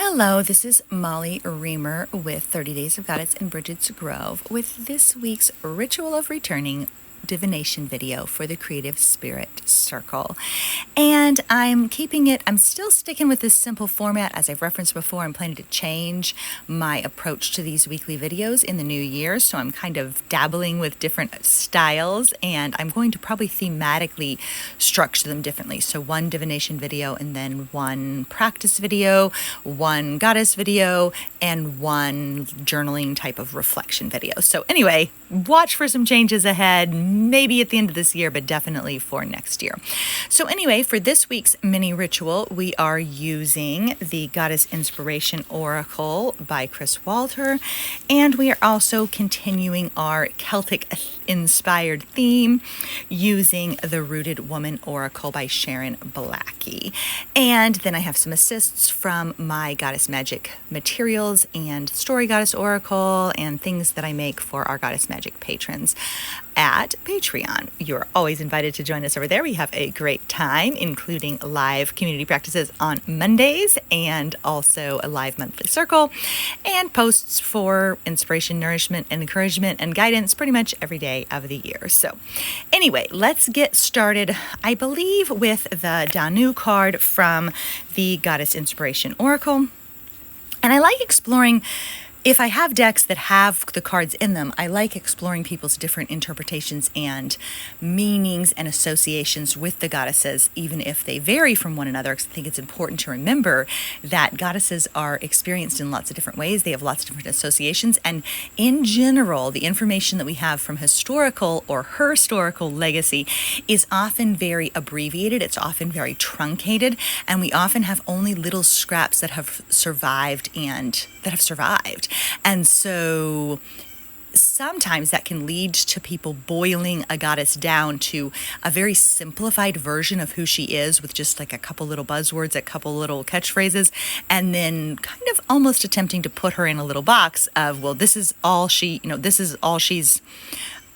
Hello, this is Molly Reamer with 30 Days of Goddess in Bridget's Grove with this week's Ritual of Returning divination video for the Creative Spirit Circle. And I'm still sticking with this simple format. As I've referenced before, I'm planning to change my approach to these weekly videos in the new year. So I'm kind of dabbling with different styles, and I'm going to probably thematically structure them differently. So one divination video, and then one practice video, one goddess video, and one journaling type of reflection video. So anyway, watch for some changes ahead, maybe at the end of this year, but definitely for next year. So anyway, for this week's mini ritual, we are using the Goddess Inspiration Oracle by Chris Walter, and we are also continuing our Celtic inspired theme using the Rooted Woman Oracle by Sharon Blackie. And then I have some assists from my Goddess Magic materials and Story Goddess Oracle and things that I make for our Goddess Magic patrons at Patreon. You're always invited to join us over there. We have a great time, including live community practices on Mondays and also a live monthly circle and posts for inspiration, nourishment, and encouragement and guidance pretty much every day of the year. So anyway, let's get started, I believe, with the Danu card from the Goddess Inspiration Oracle. And I like exploring, if I have decks that have the cards in them, I like exploring people's different interpretations and meanings and associations with the goddesses, even if they vary from one another, because I think it's important to remember that goddesses are experienced in lots of different ways. They have lots of different associations. And in general, the information that we have from historical or her historical legacy is often very abbreviated. It's often very truncated. And we often have only little scraps that have survived And so sometimes that can lead to people boiling a goddess down to a very simplified version of who she is with just like a couple little buzzwords, a couple little catchphrases, and then kind of almost attempting to put her in a little box of, well, this is all she's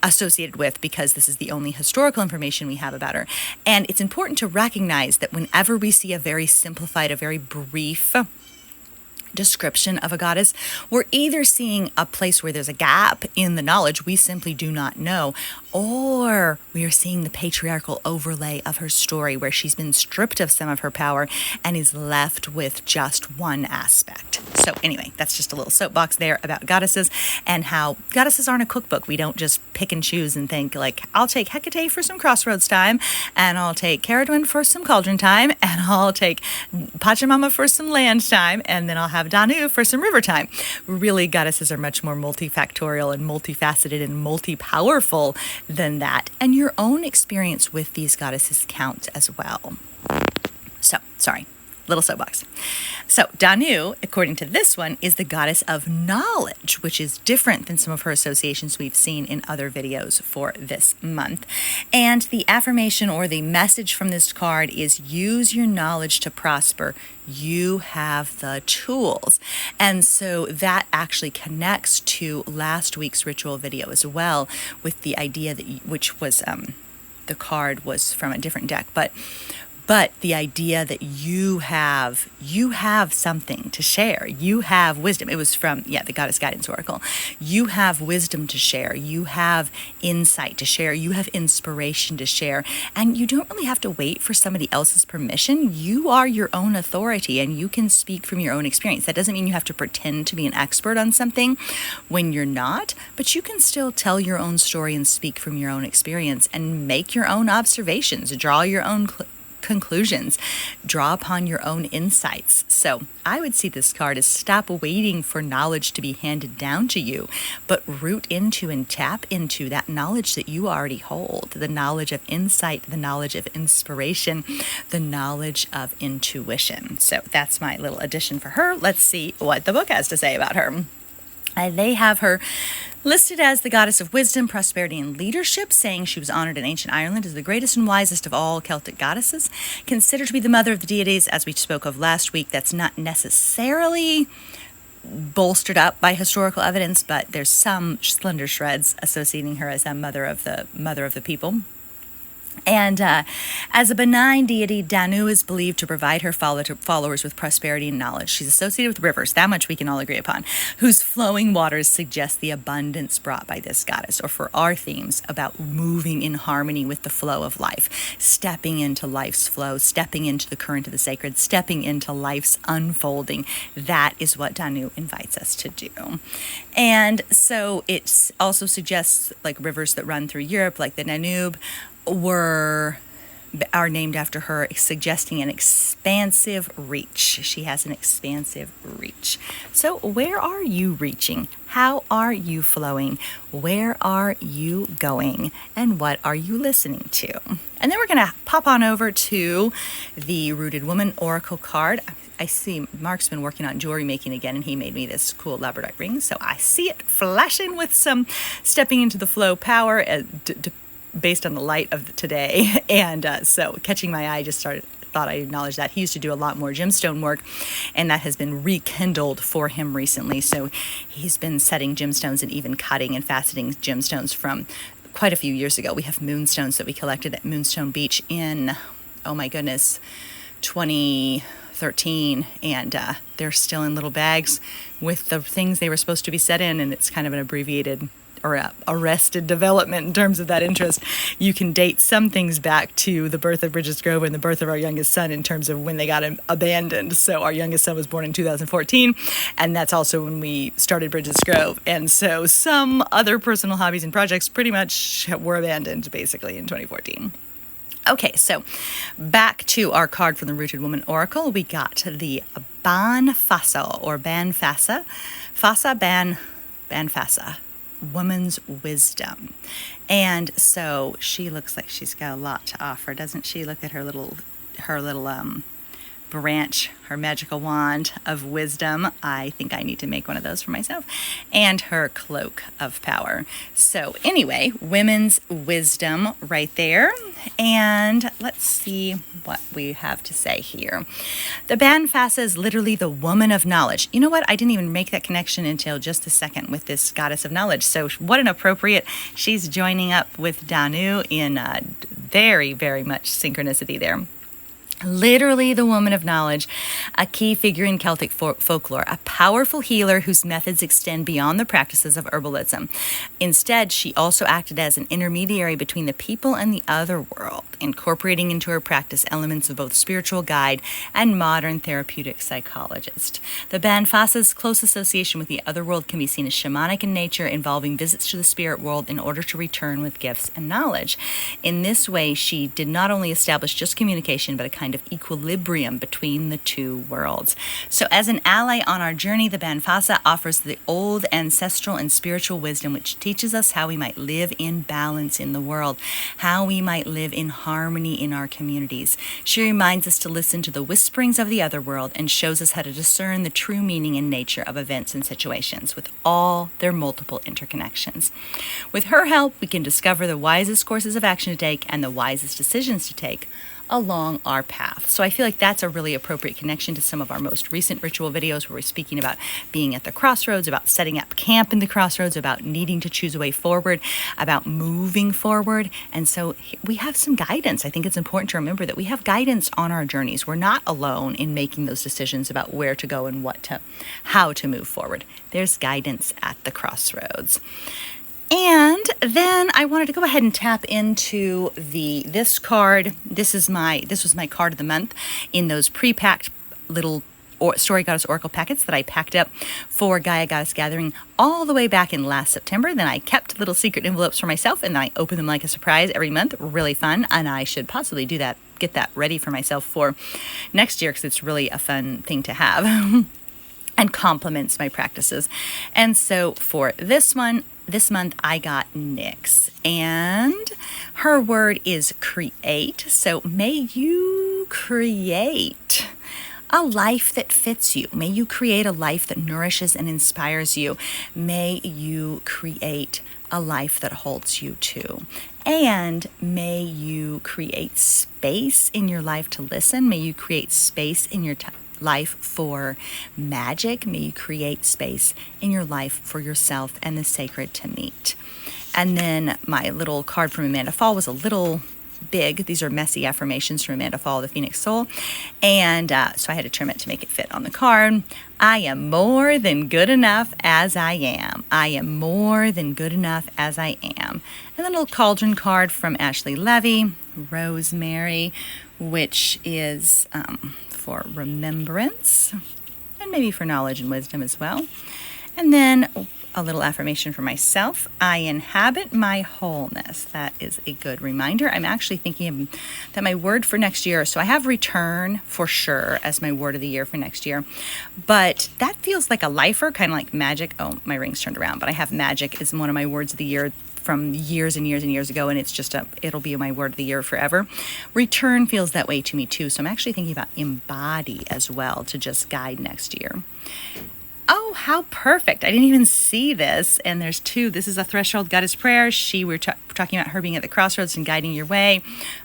associated with because this is the only historical information we have about her. And it's important to recognize that whenever we see a very simplified, a very brief description of a goddess, we're either seeing a place where there's a gap in the knowledge we simply do not know, or we are seeing the patriarchal overlay of her story where she's been stripped of some of her power and is left with just one aspect. So anyway, that's just a little soapbox there about goddesses and how goddesses aren't a cookbook. We don't just pick and choose and think like, I'll take Hecate for some crossroads time, and I'll take Caradwin for some cauldron time, and I'll take Pachamama for some land time, and then I'll have Danu for some river time. Really, goddesses are much more multifactorial and multifaceted and multi-powerful than that. And your own experience with these goddesses counts as well. So, sorry, little soapbox. So Danu, according to this one, is the goddess of knowledge, which is different than some of her associations we've seen in other videos for this month. And the affirmation or the message from this card is use your knowledge to prosper. You have the tools. And so that actually connects to last week's ritual video as well, with the idea that, which was, the card was from a different deck, but the idea that you have something to share. You have wisdom. It was from, the Goddess Guidance Oracle. You have wisdom to share. You have insight to share. You have inspiration to share. And you don't really have to wait for somebody else's permission. You are your own authority and you can speak from your own experience. That doesn't mean you have to pretend to be an expert on something when you're not, but you can still tell your own story and speak from your own experience and make your own observations, draw your own conclusions, draw upon your own insights. So I would see this card as stop waiting for knowledge to be handed down to you, but root into and tap into that knowledge that you already hold, the knowledge of insight, the knowledge of inspiration, the knowledge of intuition. So that's my little addition for her. Let's see what the book has to say about her. They have her listed as the goddess of wisdom, prosperity, and leadership, saying she was honored in ancient Ireland as the greatest and wisest of all Celtic goddesses, considered to be the mother of the deities, as we spoke of last week. That's not necessarily bolstered up by historical evidence, but there's some slender shreds associating her as a mother of the people. And as a benign deity, Danu is believed to provide her followers with prosperity and knowledge. She's associated with rivers, that much we can all agree upon, whose flowing waters suggest the abundance brought by this goddess, or for our themes, about moving in harmony with the flow of life, stepping into life's flow, stepping into the current of the sacred, stepping into life's unfolding. That is what Danu invites us to do. And so it also suggests like rivers that run through Europe, like the Danube, are named after her, suggesting an expansive reach. She has an expansive reach. So where are you reaching? How are you flowing? Where are you going? And what are you listening to? And then we're going to pop on over to the Rooted Woman Oracle card. I see Mark's been working on jewelry making again, and he made me this cool labradorite ring. So I see it flashing with some stepping into the flow power based on the light of today. And so catching my eye, thought I acknowledged that. He used to do a lot more gemstone work, and that has been rekindled for him recently. So he's been setting gemstones and even cutting and faceting gemstones from quite a few years ago. We have moonstones that we collected at Moonstone Beach in, oh my goodness, 2013, and they're still in little bags with the things they were supposed to be set in, and it's kind of an abbreviated or arrested development in terms of that interest. You can date some things back to the birth of Bridges Grove and the birth of our youngest son in terms of when they got abandoned. So our youngest son was born in 2014, and that's also when we started Bridges Grove. And so some other personal hobbies and projects pretty much were abandoned basically in 2014. Okay, so back to our card from the Rooted Woman Oracle. We got the Banfasa or Banfasa. Banfasa. Woman's wisdom. And so she looks like she's got a lot to offer, doesn't she? Look at her little branch, her magical wand of wisdom. I think I need to make one of those for myself. And her cloak of power. So anyway, women's wisdom right there. And let's see what we have to say here. The Banfasa is literally the woman of knowledge. You know what? I didn't even make that connection until just a second with this goddess of knowledge. So what an appropriate, she's joining up with Danu in very, very much synchronicity there. Literally the woman of knowledge, a key figure in Celtic folklore, a powerful healer whose methods extend beyond the practices of herbalism. Instead, she also acted as an intermediary between the people and the other world, incorporating into her practice elements of both spiritual guide and modern therapeutic psychologist. The Banfasa's close association with the other world can be seen as shamanic in nature, involving visits to the spirit world in order to return with gifts and knowledge. In this way, she did not only establish just communication, but a kind of equilibrium between the two worlds. So as an ally on our journey, the Banfasa offers the old ancestral and spiritual wisdom which teaches us how we might live in balance in the world, how we might live in harmony in our communities. She reminds us to listen to the whisperings of the other world and shows us how to discern the true meaning and nature of events and situations with all their multiple interconnections. With her help, we can discover the wisest courses of action to take and the wisest decisions to take along our path. So I feel like that's a really appropriate connection to some of our most recent ritual videos where we're speaking about being at the crossroads, about setting up camp in the crossroads, about needing to choose a way forward, about moving forward. And so we have some guidance. I think it's important to remember that we have guidance on our journeys. We're not alone in making those decisions about where to go and how to move forward. There's guidance at the crossroads. And then I wanted to go ahead and tap into this card. This was my card of the month in those pre-packed little Story Goddess Oracle packets that I packed up for Gaia Goddess Gathering all the way back in last September. Then I kept little secret envelopes for myself, and then I open them like a surprise every month. Really fun, and I should possibly do that, get that ready for myself for next year because it's really a fun thing to have and complements my practices. And so for this month, I got Nyx, and her word is create. So may you create a life that fits you. May you create a life that nourishes and inspires you. May you create a life that holds you too. And may you create space in your life to listen. May you create space in your life for magic. May you create space in your life for yourself and the sacred to meet. And then my little card from Amanda Fall was a little big. These are messy affirmations from Amanda Fall, the Phoenix Soul. And so I had to trim it to make it fit on the card. I am more than good enough as I am. I am more than good enough as I am. And then a little cauldron card from Ashley Levy, Rosemary, which is for remembrance and maybe for knowledge and wisdom as well. And then a little affirmation for myself. I inhabit my wholeness. That is a good reminder. I'm actually thinking that my word for next year, so I have return for sure as my word of the year for next year, but that feels like a lifer, kind of like magic. Oh, my ring's turned around, but I have magic as one of my words of the year from years and years and years ago, and it's just it'll be my word of the year forever. Return feels that way to me too, so I'm actually thinking about embody as well to just guide next year. Oh, how perfect. I didn't even see this. And there's two. This is a threshold goddess prayer. We're talking about her being at the crossroads and guiding your way.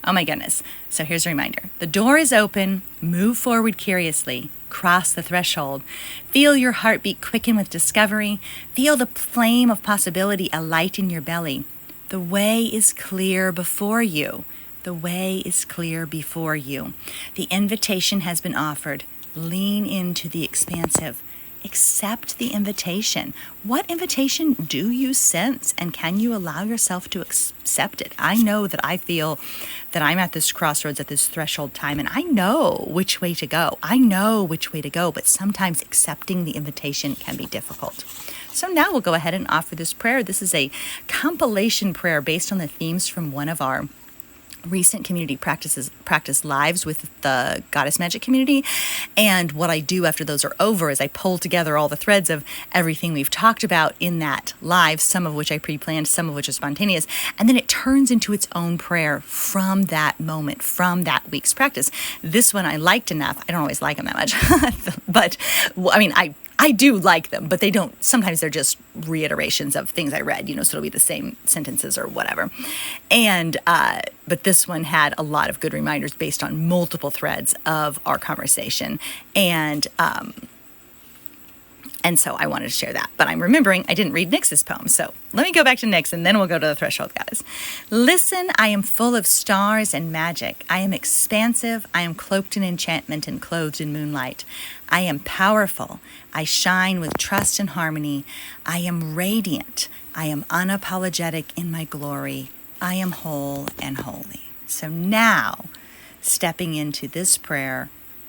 Oh my goodness. So here's a reminder. The door is open. Move forward curiously. Cross the threshold. Feel your heartbeat quicken with discovery. Feel the flame of possibility alight in your belly. The way is clear before you. The way is clear before you. The invitation has been offered. Lean into the expansive. Accept the invitation. What invitation do you sense, and can you allow yourself to accept it? I know that I feel that I'm at this crossroads, at this threshold time, and I know which way to go. But sometimes accepting the invitation can be difficult. So now we'll go ahead and offer this prayer. This is a compilation prayer based on the themes from one of our recent community practice lives with the Goddess Magic community. And what I do after those are over is I pull together all the threads of everything we've talked about in that live, some of which I pre-planned, some of which is spontaneous, and then it turns into its own prayer from that moment, from that week's practice. This one I liked enough. I don't always like them that much, but I mean, I do like them, but they don't, sometimes they're just reiterations of things I read, so it'll be the same sentences or whatever. And, but this one had a lot of good reminders based on multiple threads of our conversation. And so I wanted to share that. But I'm remembering I didn't read Nyx's poem. So let me go back to Nyx and then we'll go to the threshold, guys. Listen, I am full of stars and magic. I am expansive. I am cloaked in enchantment and clothed in moonlight. I am powerful. I shine with trust and harmony. I am radiant. I am unapologetic in my glory. I am whole and holy. So now, stepping into this prayer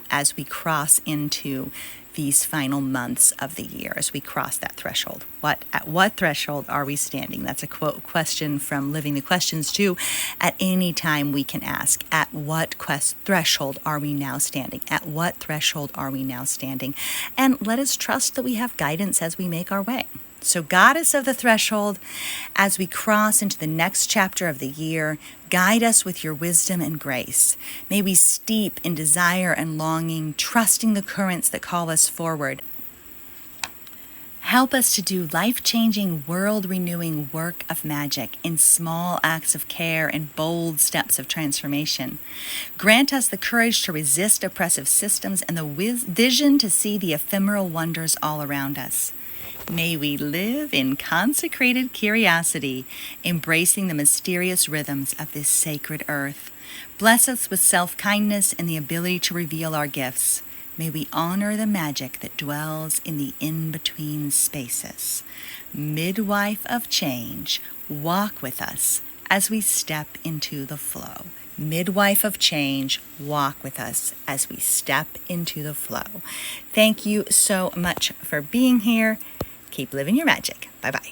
as we cross into these final months of the year, as we cross that threshold. At what threshold are we standing? That's a quote question from Living the Questions too. At any time we can ask, at what threshold are we now standing? At what threshold are we now standing? And let us trust that we have guidance as we make our way. So Goddess of the Threshold, as we cross into the next chapter of the year, guide us with your wisdom and grace. May we steep in desire and longing, trusting the currents that call us forward. Help us to do life-changing, world-renewing work of magic in small acts of care and bold steps of transformation. Grant us the courage to resist oppressive systems and the vision to see the ephemeral wonders all around us. May we live in consecrated curiosity, embracing the mysterious rhythms of this sacred earth. Bless us with self-kindness and the ability to reveal our gifts. May we honor the magic that dwells in the in-between spaces. Midwife of change, walk with us as we step into the flow. Midwife of change, walk with us as we step into the flow. Thank you so much for being here. Keep living your magic. Bye-bye.